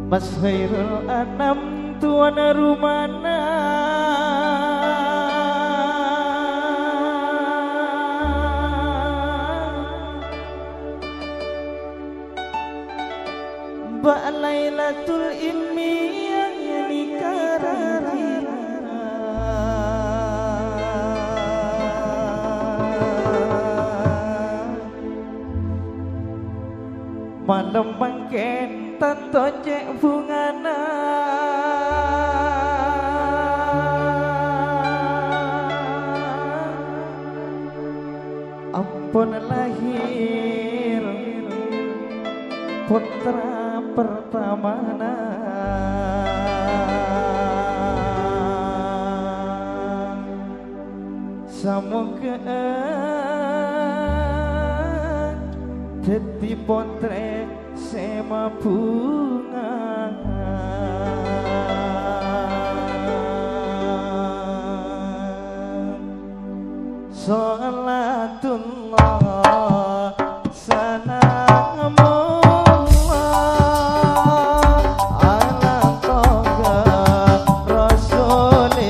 Mas Khairul Anam tuan rumana Mbak Lailatul Ilmi yang nikararira malam mangken tato cek bungana ampun lahir putra pertamana samoga dadi potret sema bunga Salatullah salamullah ala toga Rasulillah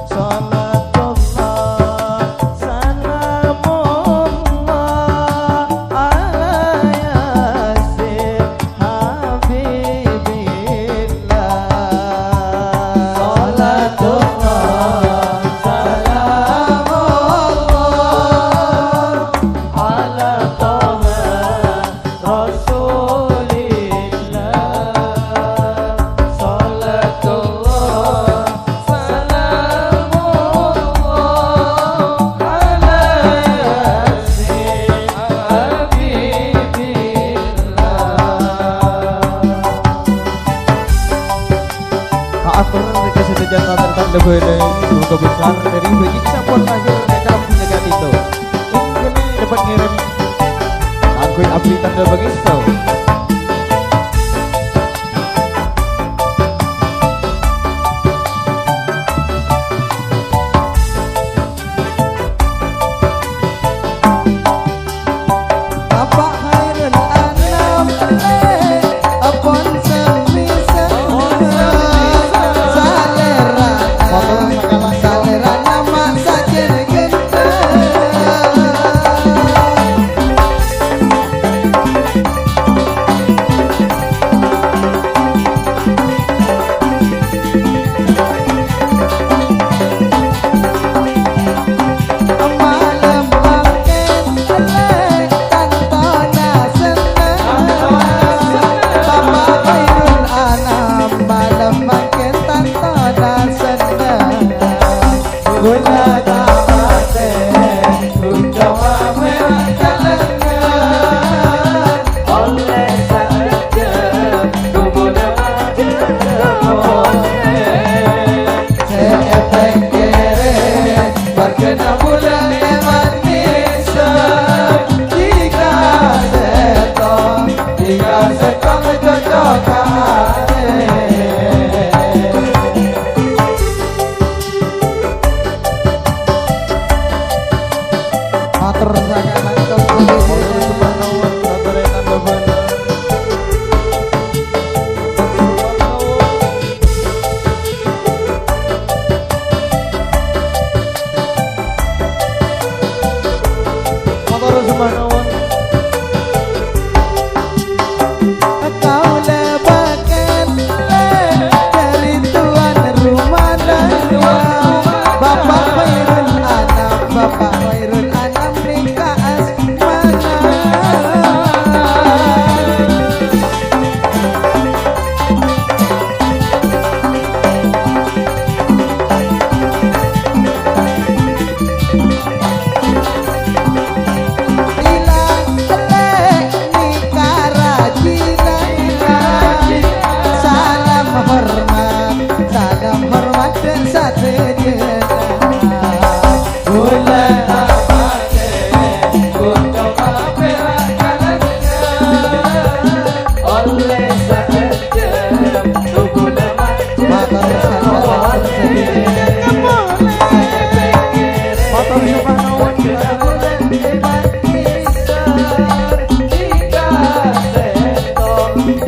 Salatullah salamullah ala yasin habibillah Salatullah Semoga besar dari bagi support akhir dalam penjagaan itu. Mungkin dapat ngirim aku abdi tanda bagi so.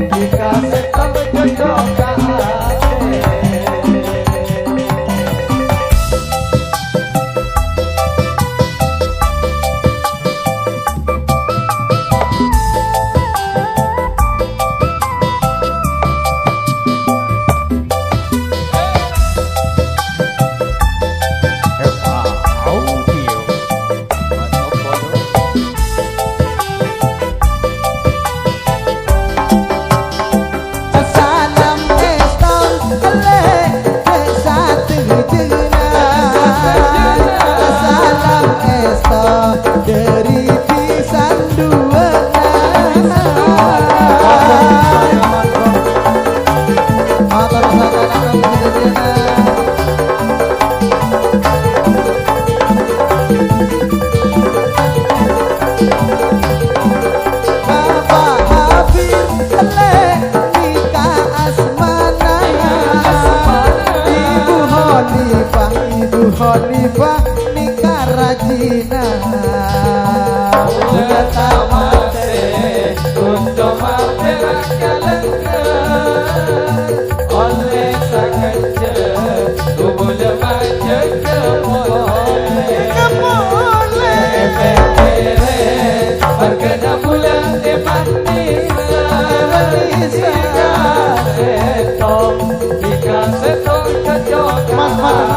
dikasih tahu jodoh Khalifah nikah rajina udah tamate untuk mampir kalengan oleh sakenje tubuh lemah kemole berkena bulan di Manisa setong nikah setong kejokan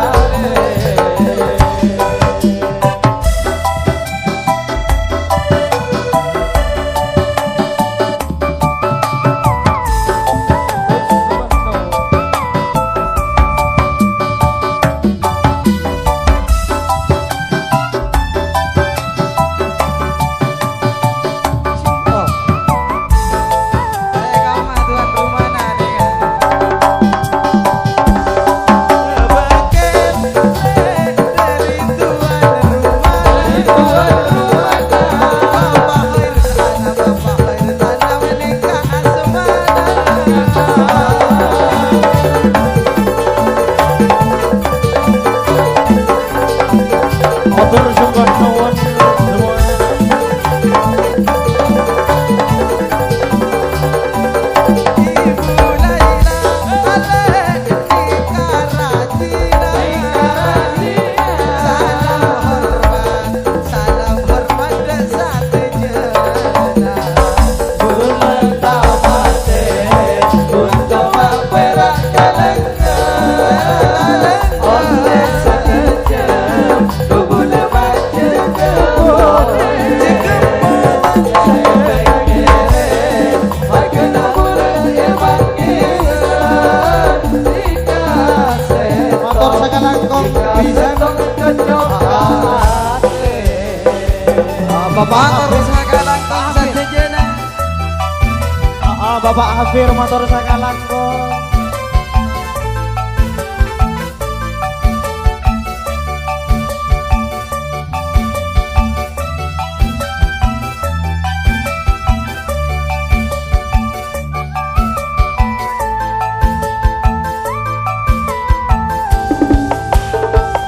Bapak Hafir motor sakalangko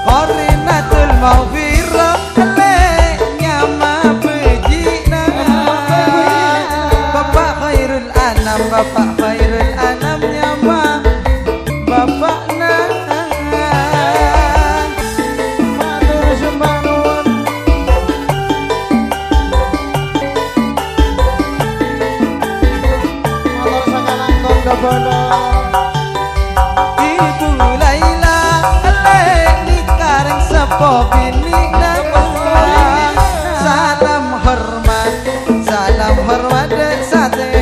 Qorinatul Maghfirah Bapak Khairul Anam nyama Bapak matur sembah nuwun matur sakalangkung kebono Ibu Laila nikareng sepo bini salam hormat sate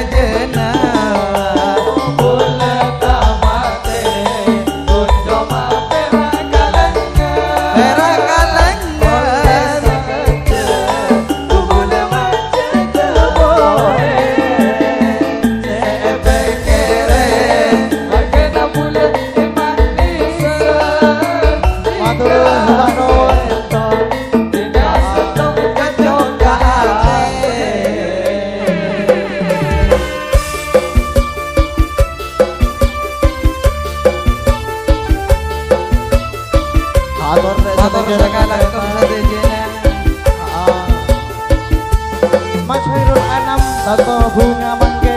Mas Khairul Anam Tato bunga mangke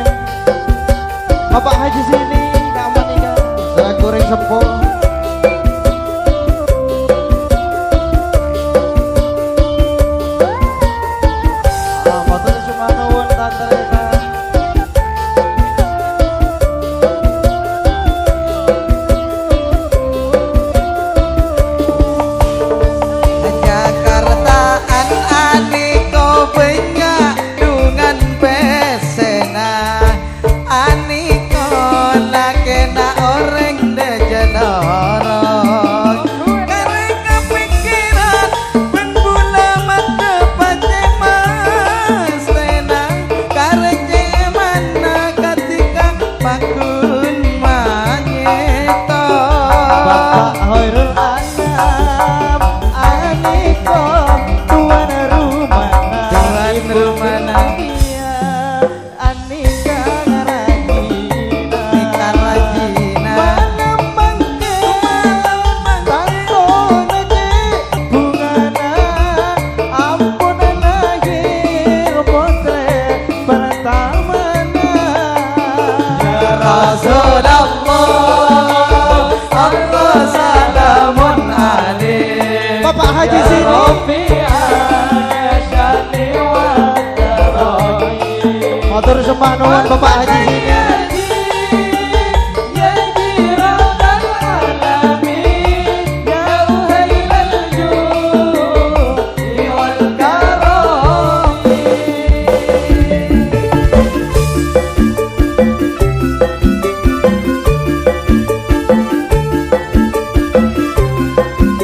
Bapak Haji sini gak meninggal. Saya goreng sepol. Matur sembah nuwun Tante Rita. Jakartaan aniko banyak dengan pesena aniko nakena orang dejanorong karena kepikiran penbula mata pate mas tenang karena mana ketika pakun manyeto Bapak Hoirul Anam aniko tuan rumana iya anika rajina malam mangke tanto neje bungana ampun nagir potre pertamana ya Rasulullah Allah salamun alaik Bapak Haji sini Matur sembah nuwun Bapak Haji sini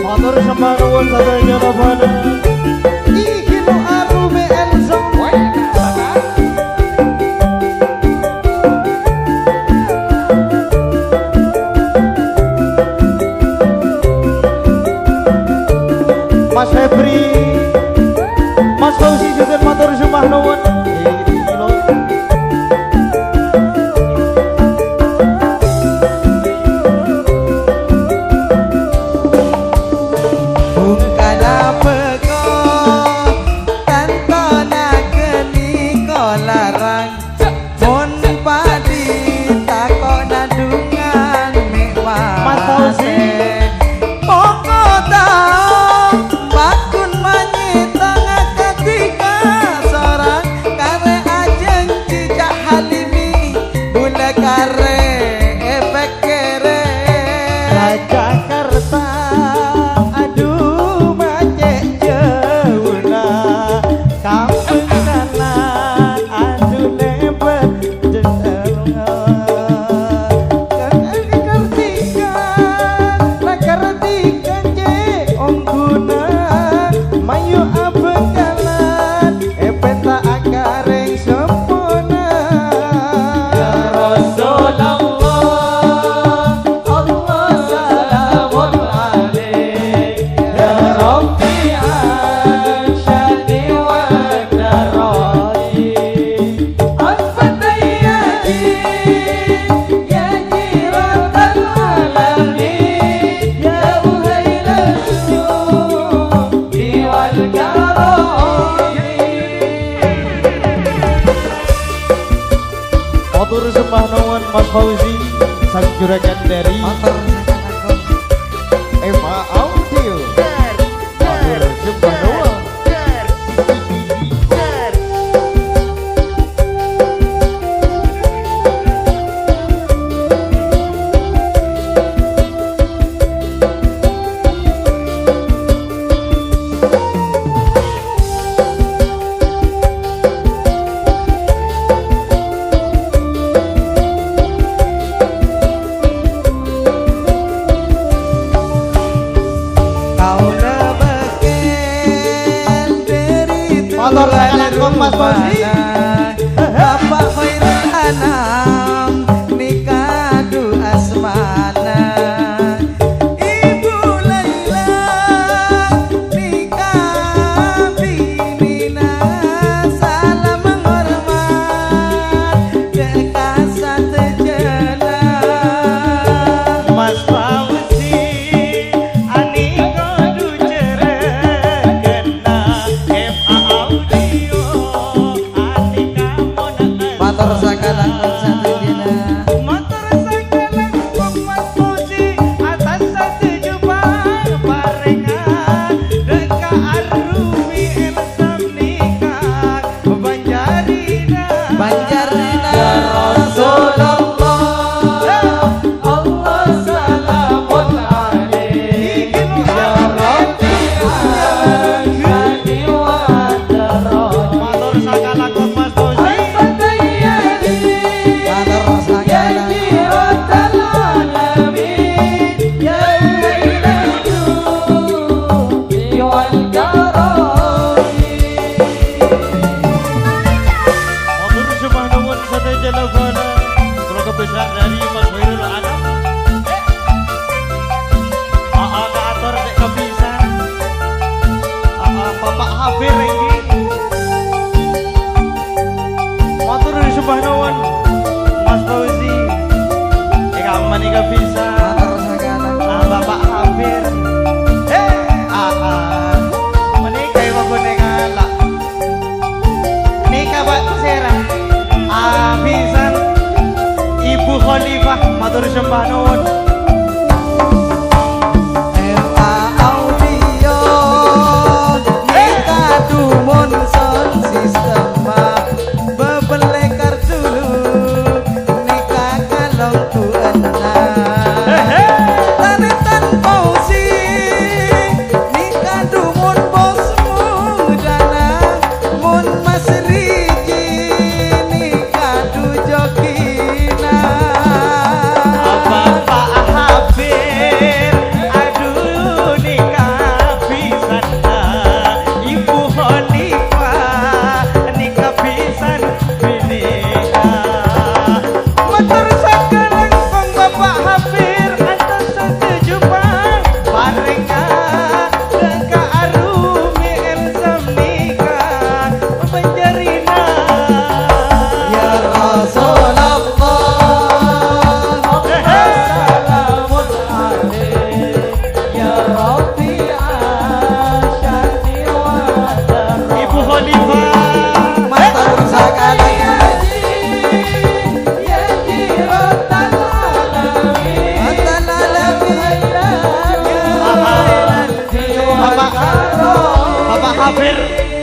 Matur sembah nuwun sadaya Rabbana iki lo arume enso Mas Febri Mas Fauzi juga matur sembah nuwun bungkana peko tantona geni kolarang mon padi takona dungan mewah Mas Fauzi poko tau bakun manyita ketika sorang kare ajeng cicak halimi bunda kare efek kere Jakarta aduh macet jeuna kampung kanan aduh nebet jendelga kertikan je ongguna mayu abekalan peta akareng sempurna ya Rasulullah Allah salamun alaik ya Rabbi ansyadi wa darari al-fatayati ya jiratal alamin ya uhailan syuki wal karami Matur sembah nuwun Mas Fauzi sang juragan dari Eva Audio Matur sembah nuwun Motor saya langsung Mas Fauzi Bapak Khairul Anam nikadu asmana Ibu Laila nikah bimina salam menghormat kekasat jena Mas Fauzi anikadu cerekena FA Audio Mas Hoirul Anam. Atur dek kepisan. Bapak Hafir ini. Matur disembah nuwun Mas Fauzi. Kang mani kepisan. Bapak Hafir. Menikah ibu boneka. Nikah Pak Serah. Abisan Ibu Khalifah matur sembah nuwun.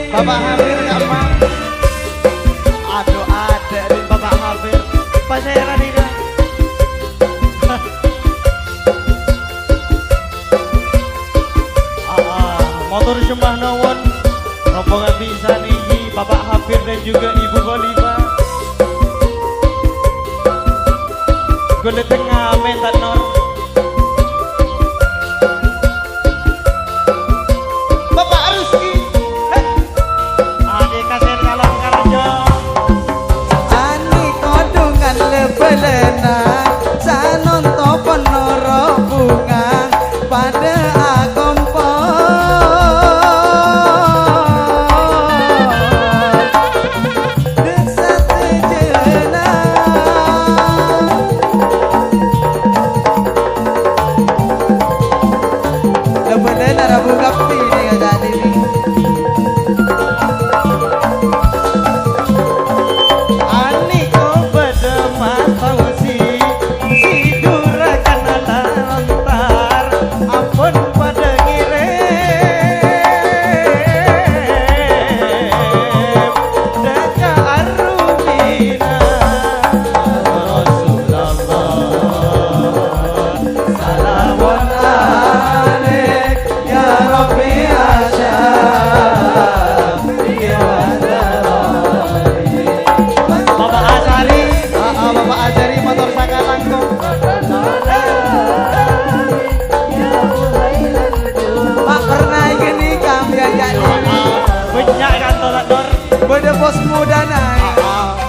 Bapak Hafir gak mau. Aduh ada di Bapak Hafir. Pak saya Radina. Motor sembah nuwun rombongan bisa nih Bapak Hafir dan juga Ibu Khalifah. Gule tengah mentat nor.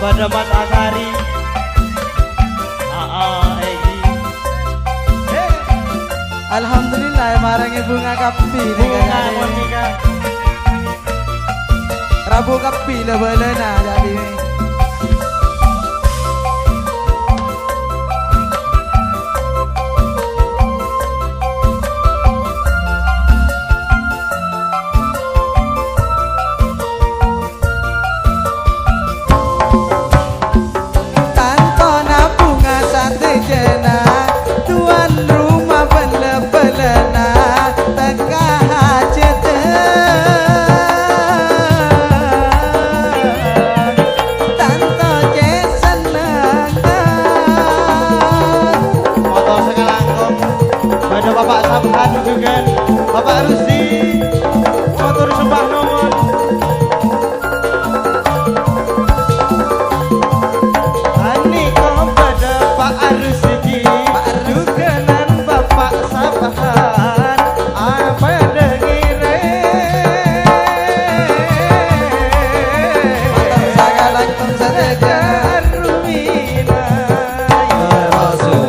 Pada Mas Asari. Alhamdulillah marangi bunga kapi Bunga Monika. Rabu kapi le belena jadi Bapak Sabhan juga Bapak Rusi motor sembah nuwun. Ani kepada Pak Rusi juga nan Bapak Sabhan apa dengire segala sedekah Rumina ya Rasul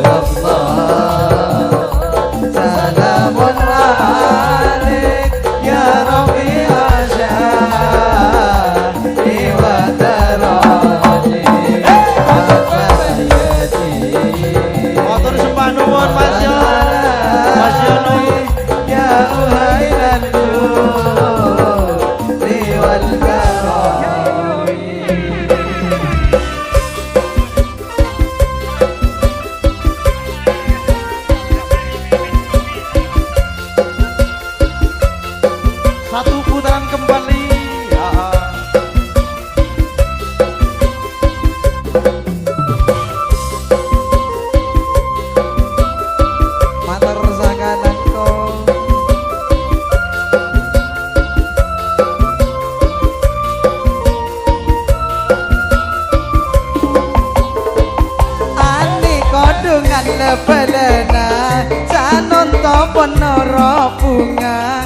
tangan lebelena Canon topo noro bunga